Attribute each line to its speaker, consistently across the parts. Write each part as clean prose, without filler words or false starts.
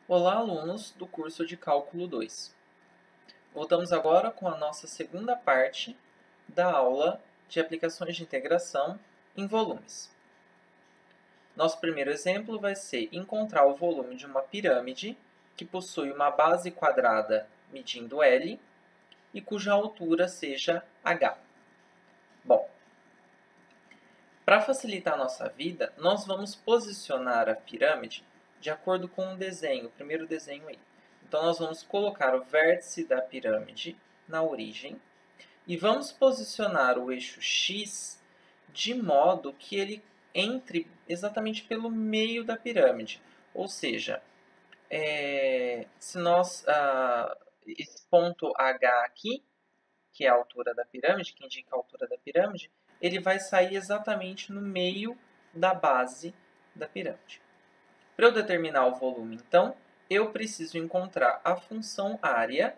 Speaker 1: Olá, alunos do curso de Cálculo 2. Voltamos agora com a nossa segunda parte da aula de aplicações de integração em volumes. Nosso primeiro exemplo vai ser encontrar o volume de uma pirâmide que possui uma base quadrada medindo L e cuja altura seja H. Bom, para facilitar a nossa vida, nós vamos posicionar a pirâmide de acordo com o desenho, o primeiro desenho aí. Então, nós vamos colocar o vértice da pirâmide na origem e vamos posicionar o eixo X de modo que ele entre exatamente pelo meio da pirâmide. Ou seja, se nós, esse ponto H aqui, que é a altura da pirâmide, que indica a altura da pirâmide, ele vai sair exatamente no meio da base da pirâmide. Para eu determinar o volume, então, eu preciso encontrar a função área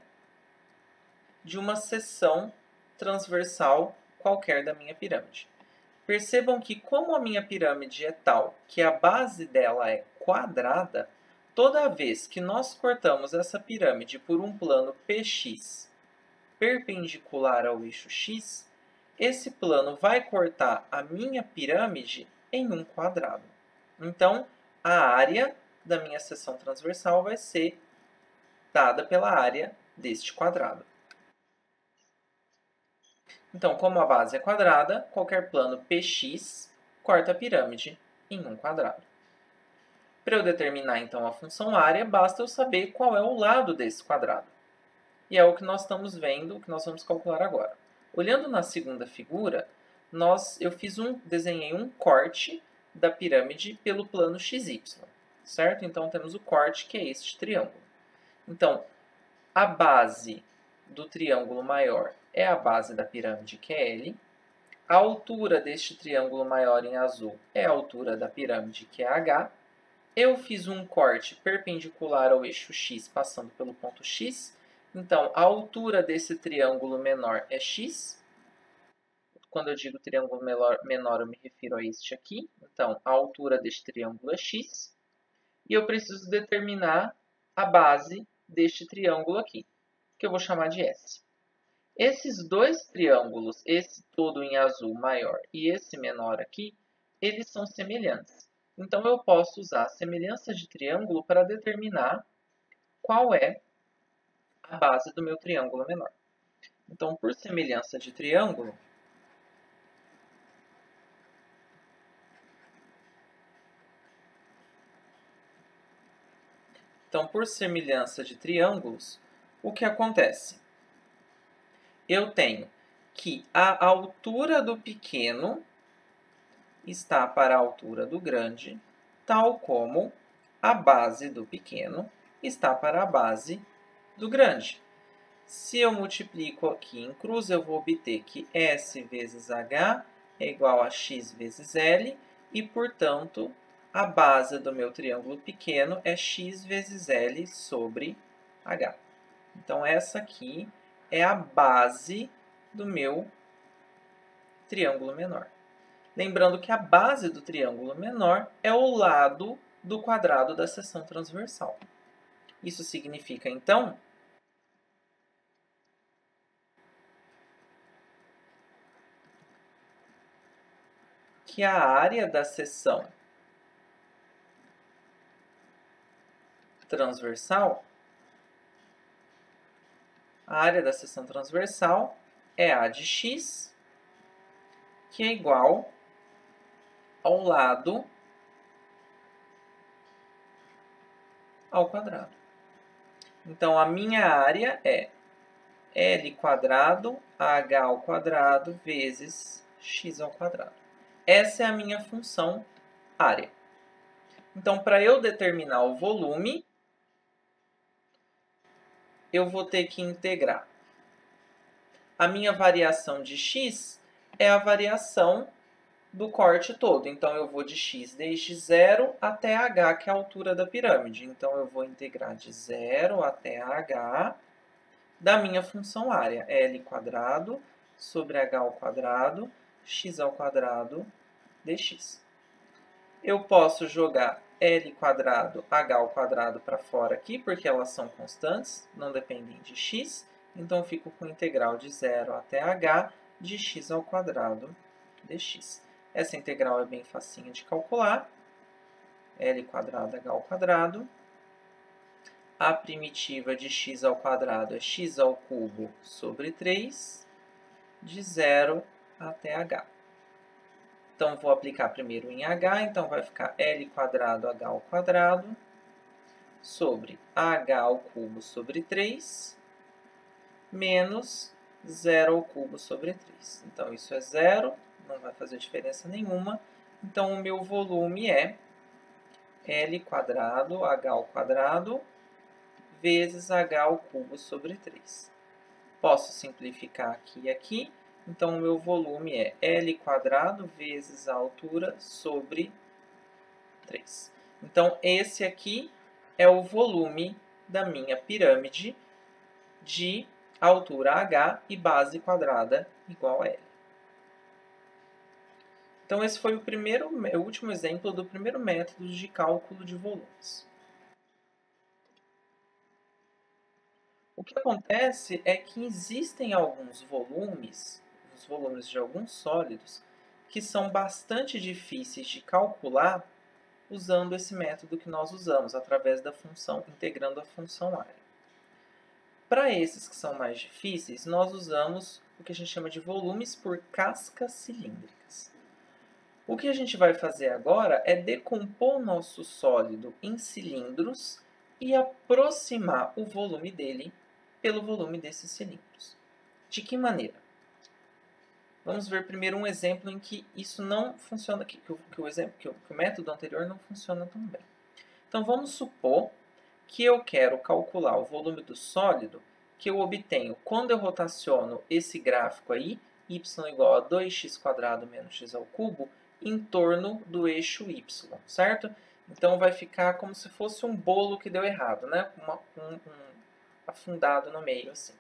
Speaker 1: de uma seção transversal qualquer da minha pirâmide. Percebam que, como a minha pirâmide é tal que a base dela é quadrada, toda vez que nós cortamos essa pirâmide por um plano PX perpendicular ao eixo X, esse plano vai cortar a minha pirâmide em um quadrado. Então, a área da minha seção transversal vai ser dada pela área deste quadrado. Então, como a base é quadrada, qualquer plano PX corta a pirâmide em um quadrado. Para eu determinar, então, a função área, basta eu saber qual é o lado desse quadrado. E é o que nós estamos vendo, o que nós vamos calcular agora. Olhando na segunda figura, eu desenhei um corte da pirâmide pelo plano XY, certo? Então, temos o corte, que é este triângulo. Então, a base do triângulo maior é a base da pirâmide, que é L. A altura deste triângulo maior em azul é a altura da pirâmide, que é H. Eu fiz um corte perpendicular ao eixo X, passando pelo ponto X. Então, a altura desse triângulo menor é x. Quando eu digo triângulo menor, eu me refiro a este aqui. Então, a altura deste triângulo é x. E eu preciso determinar a base deste triângulo aqui, que eu vou chamar de S. Esses dois triângulos, esse todo em azul maior e esse menor aqui, eles são semelhantes. Então, eu posso usar a semelhança de triângulo para determinar qual é a base do meu triângulo menor. Então, por semelhança de triângulo, o que acontece? Eu tenho que a altura do pequeno está para a altura do grande, tal como a base do pequeno está para a base do grande. Se eu multiplico aqui em cruz, eu vou obter que S vezes H é igual a X vezes L, e, portanto, a base do meu triângulo pequeno é X vezes L sobre H. Então, essa aqui é a base do meu triângulo menor. Lembrando que a base do triângulo menor é o lado do quadrado da seção transversal. Isso significa, então, que a área da seção transversal, é a de x, que é igual ao lado ao quadrado. Então, a minha área é L quadrado, H ao quadrado, vezes x ao quadrado. Essa é a minha função área. Então, para eu determinar o volume, eu vou ter que integrar. A minha variação de x é a variação do corte todo. Então, eu vou de x desde 0 até h, que é a altura da pirâmide. Então, eu vou integrar de 0 até h da minha função área. L quadrado sobre h ao quadrado, x ao quadrado dx. Eu posso jogar L quadrado, H ao quadrado para fora aqui, porque elas são constantes, não dependem de x. Então, eu fico com integral de 0 até h de x ao quadrado dx. Essa integral é bem facinha de calcular. L quadrado, H ao quadrado. A primitiva de x ao quadrado é x ao cubo sobre 3, de 0 até h. Então, vou aplicar primeiro em h, então vai ficar L quadrado, H ao quadrado, sobre h ao cubo sobre 3, menos 0 ao cubo sobre 3. Então, isso é 0, não vai fazer diferença nenhuma. Então, o meu volume é L quadrado, H ao quadrado, vezes H ao cubo sobre 3. Posso simplificar aqui e aqui. Então, o meu volume é L quadrado vezes a altura sobre 3. Então, esse aqui é o volume da minha pirâmide de altura h e base quadrada igual a L. Então, esse foi o último exemplo do primeiro método de cálculo de volumes. O que acontece é que existem alguns volumes, os volumes de alguns sólidos, que são bastante difíceis de calcular usando esse método que nós usamos, através da função, integrando a função área. Para esses que são mais difíceis, nós usamos o que a gente chama de volumes por cascas cilíndricas. O que a gente vai fazer agora é decompor o nosso sólido em cilindros e aproximar o volume dele pelo volume desses cilindros. De que maneira? Vamos ver primeiro um exemplo em que isso não funciona, que o método anterior não funciona tão bem. Então, vamos supor que eu quero calcular o volume do sólido que eu obtenho quando eu rotaciono esse gráfico aí, y igual a 2x² menos x ao cubo, em torno do eixo y, certo? Então, vai ficar como se fosse um bolo que deu errado, né? Um afundado no meio, assim.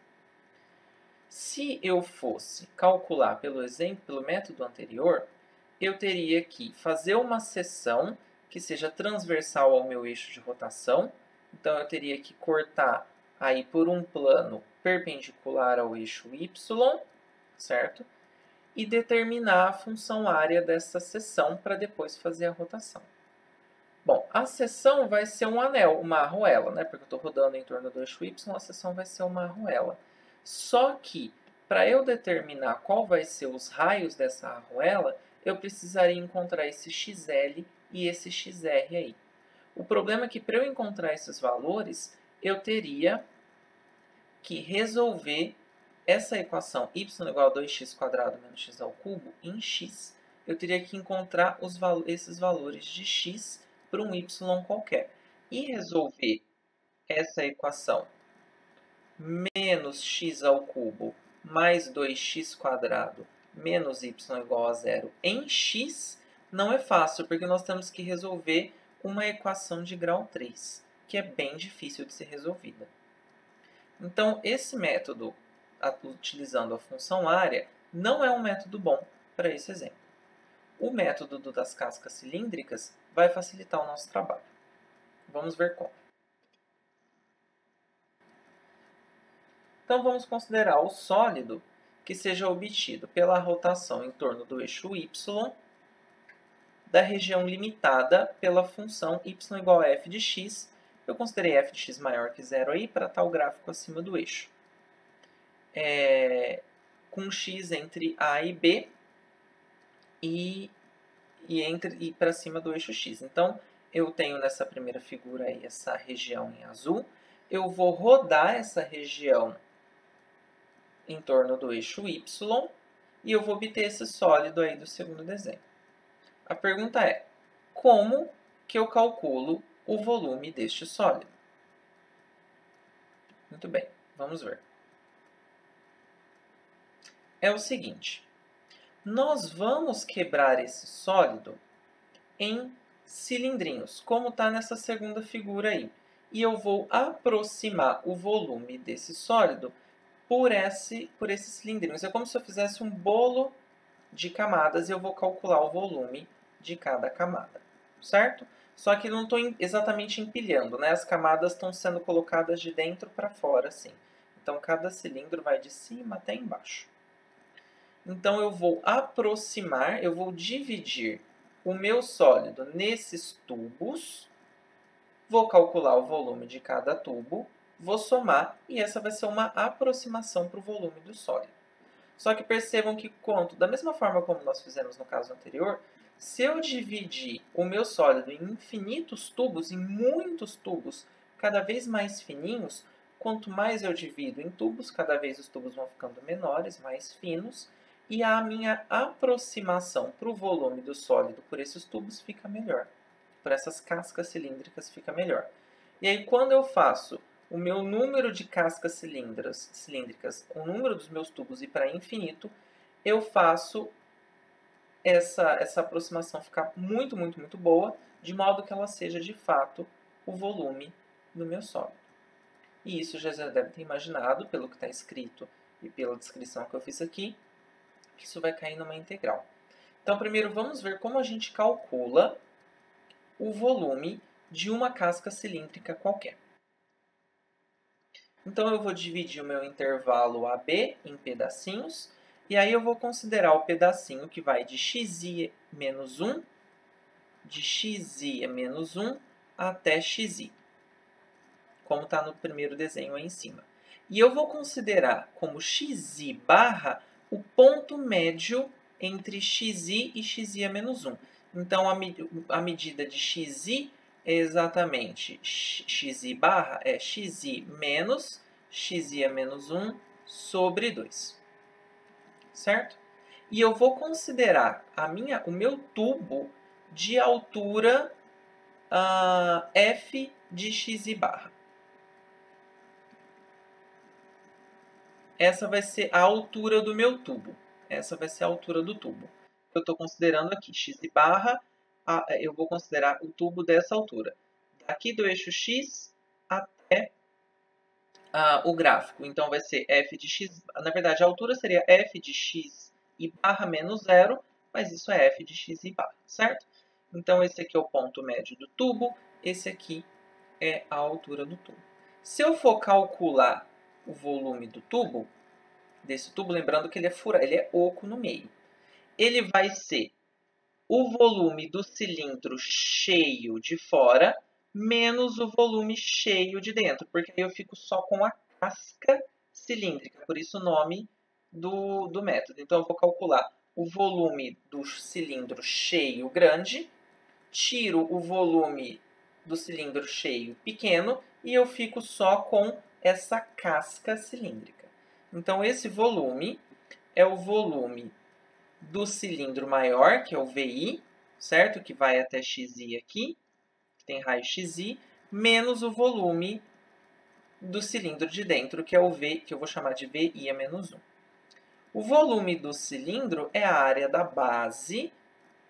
Speaker 1: Se eu fosse calcular pelo método anterior, eu teria que fazer uma seção que seja transversal ao meu eixo de rotação. Então, eu teria que cortar aí por um plano perpendicular ao eixo y, certo? E determinar a função área dessa seção para depois fazer a rotação. Bom, a seção vai ser um anel, uma arruela, né? Porque eu estou rodando em torno do eixo y, a seção vai ser uma arruela. Só que, para eu determinar qual vai ser os raios dessa arruela, eu precisaria encontrar esse XL e esse XR aí. O problema é que, para eu encontrar esses valores, eu teria que resolver essa equação y igual a 2x² menos x ao cubo em x. Eu teria que encontrar esses valores de x para um y qualquer. E resolver essa equação menos x ao cubo mais 2x² menos y igual a 0 em x não é fácil, porque nós temos que resolver uma equação de grau 3, que é bem difícil de ser resolvida. Então, esse método, utilizando a função área, não é um método bom para esse exemplo. O método das cascas cilíndricas vai facilitar o nosso trabalho. Vamos ver como. Então, vamos considerar o sólido que seja obtido pela rotação em torno do eixo y da região limitada pela função y igual a f de x. Eu considerei f de x maior que 0 aí para estar o gráfico acima do eixo. Com x entre a e b e para cima do eixo x. Então, eu tenho nessa primeira figura aí essa região em azul. Eu vou rodar essa região em torno do eixo y e eu vou obter esse sólido aí do segundo desenho. A pergunta é, como que eu calculo o volume deste sólido? Muito bem, vamos ver. É o seguinte, nós vamos quebrar esse sólido em cilindrinhos, como está nessa segunda figura aí. E eu vou aproximar o volume desse sólido por esses cilindrinhos. É como se eu fizesse um bolo de camadas e eu vou calcular o volume de cada camada, certo? Só que não estou exatamente empilhando, né? As camadas estão sendo colocadas de dentro para fora, assim. Então, cada cilindro vai de cima até embaixo. Então, eu vou aproximar, eu vou dividir o meu sólido nesses tubos, vou calcular o volume de cada tubo, vou somar, e essa vai ser uma aproximação para o volume do sólido. Só que percebam que, da mesma forma como nós fizemos no caso anterior, se eu dividir o meu sólido em infinitos tubos, em muitos tubos, cada vez mais fininhos, quanto mais eu divido em tubos, cada vez os tubos vão ficando menores, mais finos, e a minha aproximação para o volume do sólido por esses tubos fica melhor. Por essas cascas cilíndricas fica melhor. E aí, quando eu faço o meu número de cascas cilíndricas, o número dos meus tubos ir para infinito, eu faço essa aproximação ficar muito, muito, muito boa, de modo que ela seja, de fato, o volume do meu sólido. E isso já deve ter imaginado, pelo que está escrito e pela descrição que eu fiz aqui, que isso vai cair numa integral. Então, primeiro vamos ver como a gente calcula o volume de uma casca cilíndrica qualquer. Então, eu vou dividir o meu intervalo AB em pedacinhos, e aí eu vou considerar o pedacinho que vai de xi menos 1, de xi menos 1 até xi, como está no primeiro desenho aí em cima. E eu vou considerar como xi barra o ponto médio entre xi e xi menos 1. Então, a medida de xi é exatamente xi barra é xi menos xi menos 1 sobre 2. Certo? E eu vou considerar o meu tubo de altura f de xi barra. Essa vai ser a altura do meu tubo. Essa vai ser a altura do tubo. Eu estou considerando aqui xi barra, eu vou considerar o tubo dessa altura. Daqui do eixo x até o gráfico. Então, vai ser f de x... Na verdade, a altura seria f de x e barra menos 0, mas isso é f de x e barra, certo? Então, esse aqui é o ponto médio do tubo, esse aqui é a altura do tubo. Se eu for calcular o volume do tubo, desse tubo, lembrando que ele é oco no meio, ele vai ser o volume do cilindro cheio de fora menos o volume cheio de dentro, porque aí eu fico só com a casca cilíndrica, por isso o nome do método. Então, eu vou calcular o volume do cilindro cheio grande, tiro o volume do cilindro cheio pequeno e eu fico só com essa casca cilíndrica. Então, esse volume é o volume do cilindro maior, que é o VI, certo? Que vai até XI aqui, que tem raio XI, menos o volume do cilindro de dentro, que é o V, que eu vou chamar de VI a menos 1. O volume do cilindro é a área da base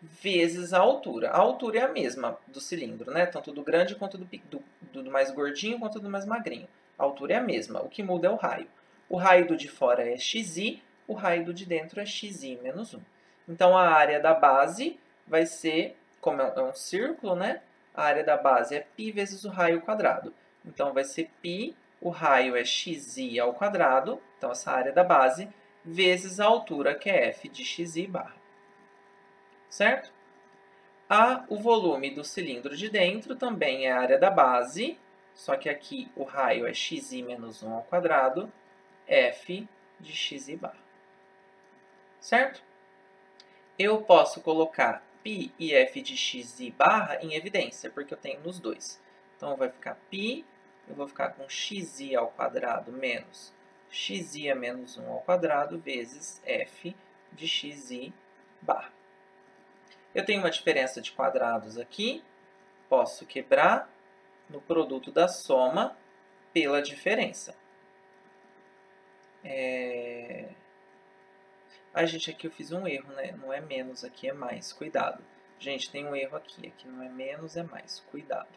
Speaker 1: vezes a altura. A altura é a mesma do cilindro, né? Tanto do grande quanto do mais gordinho quanto do mais magrinho. A altura é a mesma, o que muda é o raio. O raio do de fora é xi, o raio do de dentro é xi menos 1. Então, a área da base vai ser, como é um círculo, né? A área da base é π vezes o raio quadrado. Então, vai ser π, o raio é xi ao quadrado, então essa área da base, vezes a altura, que é f de xi barra. Certo? O volume do cilindro de dentro também é a área da base, só que aqui o raio é xi menos 1 ao quadrado, f de xi barra. Certo? Eu posso colocar π e f de xi barra em evidência, porque eu tenho nos dois. Então, vai ficar π, eu vou ficar com xi ao quadrado menos xi a menos 1 ao quadrado vezes f de xi barra. Eu tenho uma diferença de quadrados aqui, posso quebrar no produto da soma pela diferença. Gente, aqui eu fiz um erro, né? Não é menos, aqui é mais. Cuidado. Gente, tem um erro aqui. Aqui não é menos, é mais. Cuidado.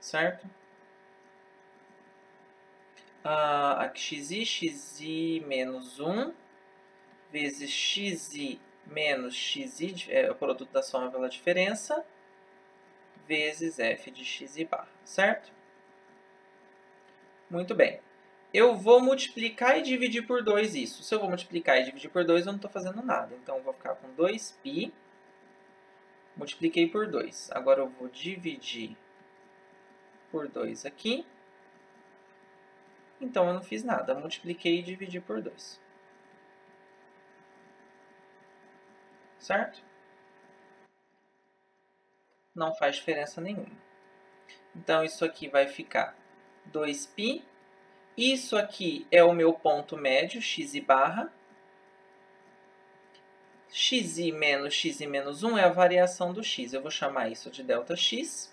Speaker 1: Certo? Aqui xi menos 1 vezes xi menos xi, o produto da soma pela diferença, vezes f de xi barra, certo? Muito bem. Eu vou multiplicar e dividir por 2 isso. Se eu vou multiplicar e dividir por 2, eu não estou fazendo nada. Então, eu vou ficar com 2π. Multipliquei por 2. Agora, eu vou dividir por 2 aqui. Então, eu não fiz nada. Multipliquei e dividi por 2. Certo? Não faz diferença nenhuma. Então, isso aqui vai ficar 2π. Isso aqui é o meu ponto médio, xi barra. Xi menos 1 é a variação do x. Eu vou chamar isso de ΔX.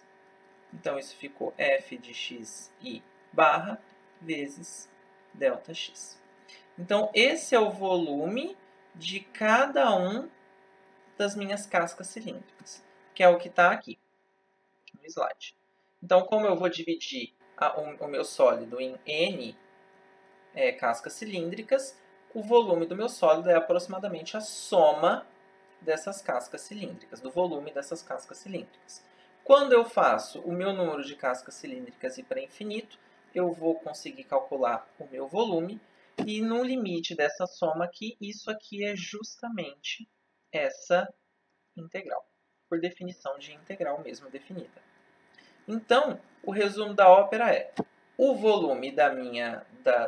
Speaker 1: Então, isso ficou f de xi barra vezes ΔX. Então, esse é o volume de cada um das minhas cascas cilíndricas, que é o que está aqui no slide. Então, como eu vou dividir o meu sólido em n cascas cilíndricas, o volume do meu sólido é aproximadamente a soma dessas cascas cilíndricas, do volume dessas cascas cilíndricas. Quando eu faço o meu número de cascas cilíndricas ir para infinito, eu vou conseguir calcular o meu volume, e no limite dessa soma aqui, isso aqui é justamente essa integral, por definição de integral mesmo definida. Então, o resumo da ópera é: o volume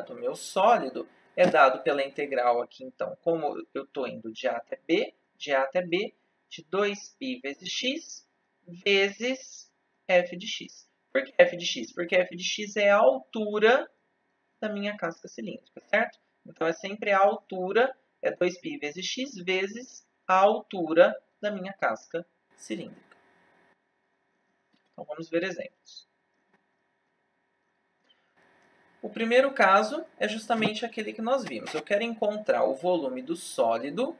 Speaker 1: do meu sólido é dado pela integral aqui, então, como eu estou indo de A até B, de 2π vezes x, vezes f de x. Por que f de x? Porque f de x é a altura da minha casca cilíndrica, certo? Então, é sempre a altura, é 2π vezes x, vezes a altura da minha casca cilíndrica. Então, vamos ver exemplos. O primeiro caso é justamente aquele que nós vimos. Eu quero encontrar o volume do sólido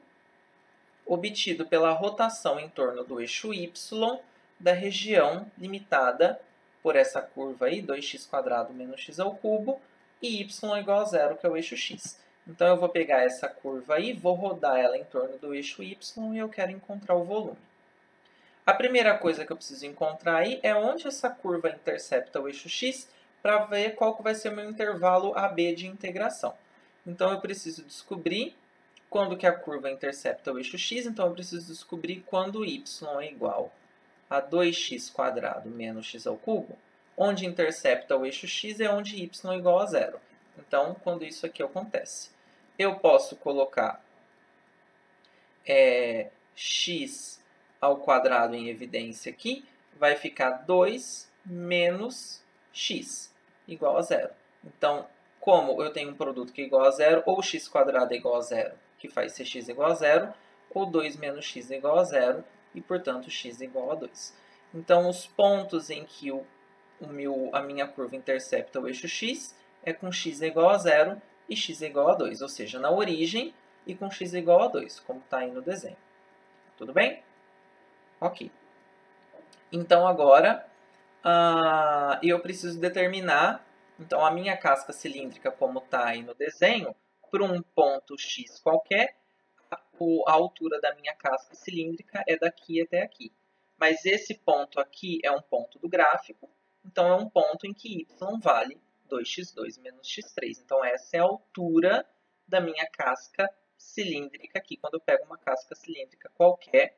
Speaker 1: obtido pela rotação em torno do eixo y da região limitada por essa curva aí, 2x² menos x ao cubo, e y igual a zero, que é o eixo x. Então, eu vou pegar essa curva aí, vou rodar ela em torno do eixo y e eu quero encontrar o volume. A primeira coisa que eu preciso encontrar aí é onde essa curva intercepta o eixo x, para ver qual que vai ser o meu intervalo AB de integração. Então, eu preciso descobrir quando que a curva intercepta o eixo x, então eu preciso descobrir quando y é igual a 2x² menos x ao cubo. Onde intercepta o eixo x é onde y é igual a zero. Então, quando isso aqui acontece, eu posso colocar x ao quadrado em evidência aqui, vai ficar 2 menos x igual a zero. Então, como eu tenho um produto que é igual a zero, ou x² é igual a zero, que faz cx igual a zero, ou 2 menos x é igual a zero, e, portanto, x é igual a 2. Então, os pontos em que a minha curva intercepta o eixo x é com x é igual a zero e x é igual a 2, ou seja, na origem e com x é igual a 2, como está aí no desenho. Tudo bem? Ok. Então, agora, eu preciso determinar, então, a minha casca cilíndrica, como está aí no desenho, para um ponto x qualquer, a altura da minha casca cilíndrica é daqui até aqui. Mas esse ponto aqui é um ponto do gráfico, então é um ponto em que y vale 2x2 menos x3. Então, essa é a altura da minha casca cilíndrica aqui, quando eu pego uma casca cilíndrica qualquer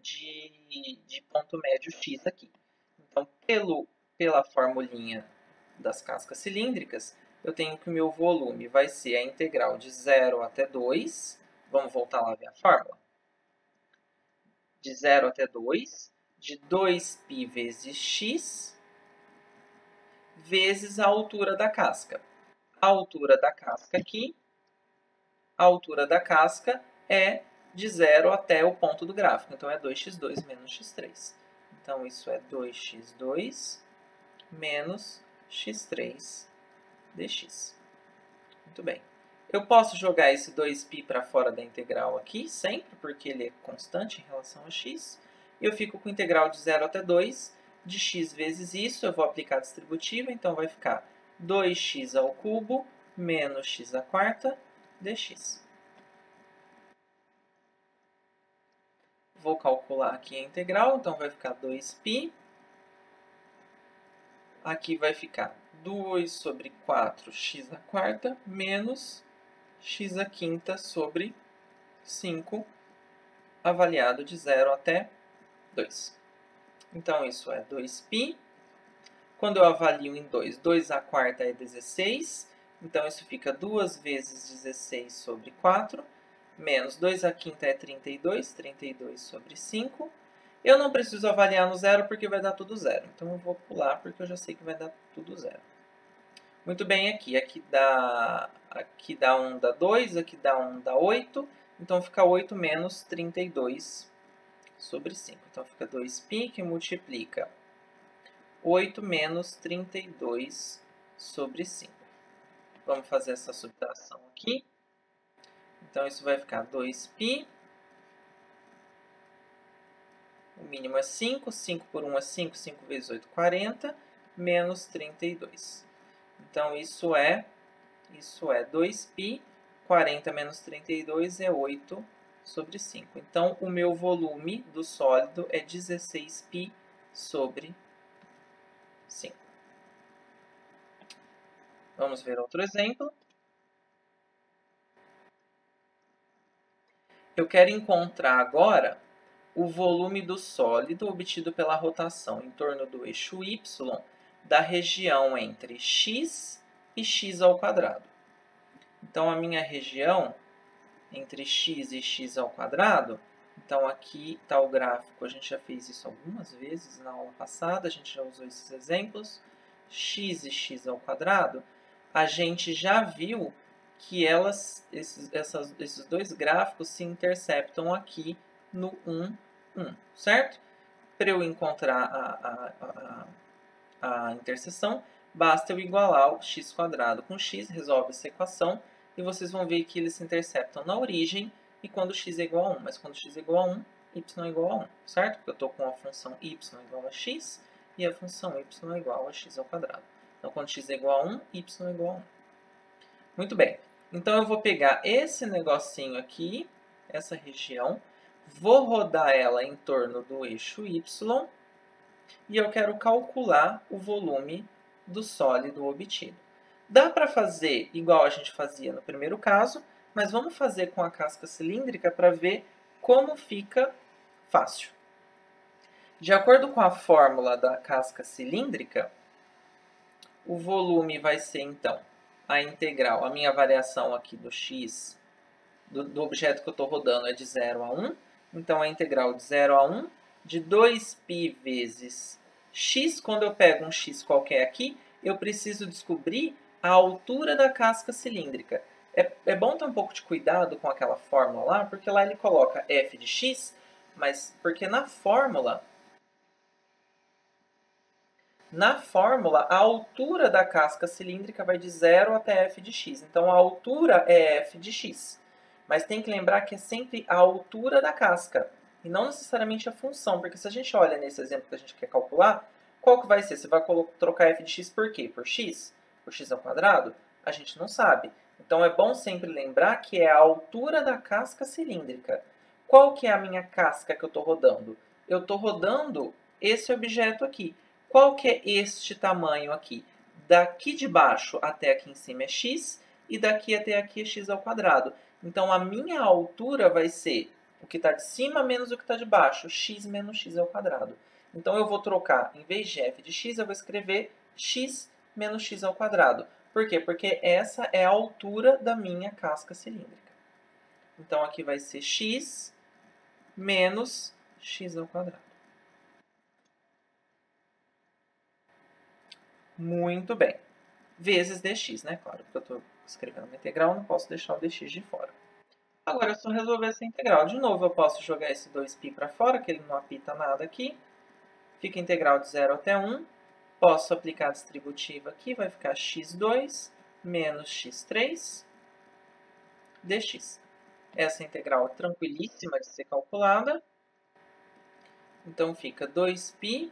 Speaker 1: de ponto médio x aqui. Então, pela formulinha das cascas cilíndricas, eu tenho que o meu volume vai ser a integral de 0 até 2. Vamos voltar lá ver a fórmula. De 0 até 2, de 2π vezes x, vezes a altura da casca. A altura da casca aqui, a altura da casca é de 0 até o ponto do gráfico. Então, é 2x2 menos x3. Então, isso é 2x2 menos x3 dx. Muito bem. Eu posso jogar esse 2π para fora da integral aqui, sempre, porque ele é constante em relação a x. E eu fico com integral de 0 até 2 de x vezes isso. Eu vou aplicar a distributiva, então vai ficar 2x ao cubo menos x à quarta dx. Vou calcular aqui a integral, então vai ficar 2π. Aqui vai ficar 2 sobre 4x² menos x² sobre 5, avaliado de 0 até 2. Então, isso é 2π. Quando eu avalio em 2, 2² é 16. Então, isso fica 2 vezes 16 sobre 4, menos 2² é 32, 32 sobre 5. Eu não preciso avaliar no zero porque vai dar tudo zero. Então, eu vou pular porque eu já sei que vai dar tudo zero. Muito bem, aqui dá 1 dá 2, aqui dá 1 dá 8. Então, fica 8 menos 32 sobre 5. Então, fica 2π que multiplica 8 menos 32 sobre 5. Vamos fazer essa subtração aqui. Então, isso vai ficar 2π. O mínimo é 5. 5 por 1 é 5. 5 vezes 8, 40. Menos 32. Então, isso é 2π. 40 menos 32 é 8 sobre 5. Então, o meu volume do sólido é 16π sobre 5. Vamos ver outro exemplo. Eu quero encontrar agora o volume do sólido obtido pela rotação em torno do eixo y da região entre x e x². Então, a minha região entre x e x², então aqui está o gráfico, a gente já fez isso algumas vezes na aula passada, a gente já usou esses exemplos, x e x², a gente já viu que esses dois gráficos se interceptam aqui no 1, 1, certo? Para eu encontrar a interseção, basta eu igualar o x² com x, resolve essa equação, e vocês vão ver que eles se interceptam na origem e quando x é igual a 1. Mas quando x é igual a 1, y é igual a 1, certo? Porque eu estou com a função y igual a x e a função y é igual a x². Então, quando x é igual a 1, y é igual a 1. Muito bem. Então, eu vou pegar esse negocinho aqui, essa região, vou rodar ela em torno do eixo y e eu quero calcular o volume do sólido obtido. Dá para fazer igual a gente fazia no primeiro caso, mas vamos fazer com a casca cilíndrica para ver como fica fácil. De acordo com a fórmula da casca cilíndrica, o volume vai ser, então, a integral, a minha variação aqui do x, do objeto que eu estou rodando é de 0 a 1. Então, a integral de 0 a 1 de 2π vezes x. Quando eu pego um x qualquer aqui, eu preciso descobrir a altura da casca cilíndrica. É bom ter um pouco de cuidado com aquela fórmula lá, porque lá ele coloca f de x, mas porque na fórmula, a altura da casca cilíndrica vai de 0 até f de x. Então, a altura é f de x. Mas tem que lembrar que é sempre a altura da casca, e não necessariamente a função. Porque se a gente olha nesse exemplo que a gente quer calcular, qual que vai ser? Você vai trocar f de x por quê? Por x? Por x²? A gente não sabe. Então, é bom sempre lembrar que é a altura da casca cilíndrica. Qual que é a minha casca que eu estou rodando? Eu estou rodando esse objeto aqui. Qual que é este tamanho aqui? Daqui de baixo até aqui em cima é x, e daqui até aqui é x². Então, a minha altura vai ser o que está de cima menos o que está de baixo, x menos x². Então, eu vou trocar, em vez de f de x, eu vou escrever x menos x². Por quê? Porque essa é a altura da minha casca cilíndrica. Então, aqui vai ser x menos x². Muito bem. Vezes dx, né? Claro, porque eu estou escrevendo uma integral, não posso deixar o dx de fora. Agora, é só resolver essa integral. De novo, eu posso jogar esse 2π para fora, que ele não apita nada aqui. Fica a integral de 0 até 1. Posso aplicar a distributiva aqui, vai ficar x2 menos x3 dx. Essa integral é tranquilíssima de ser calculada. Então, fica 2π,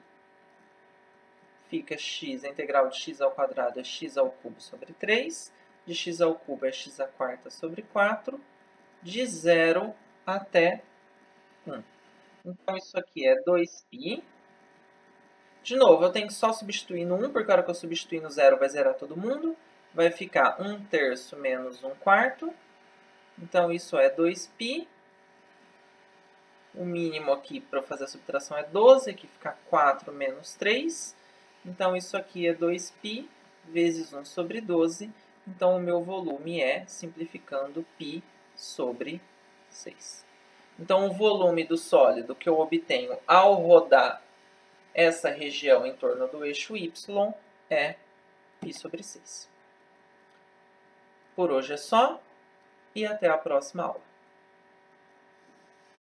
Speaker 1: fica x, a integral de x² é x³ sobre 3, de x³ é x² sobre 4, de 0 até 1. Então, isso aqui é 2π. De novo, eu tenho que só substituir no 1, porque a hora que eu substituir no 0 vai zerar todo mundo. Vai ficar 1/3 menos 1/4. Então, isso é 2π. O mínimo aqui para fazer a subtração é 12, aqui fica 4 menos 3. Então, isso aqui é 2π vezes 1 sobre 12. Então, o meu volume é, simplificando, π sobre 6. Então, o volume do sólido que eu obtenho ao rodar essa região em torno do eixo y é π sobre 6. Por hoje é só e até a próxima aula.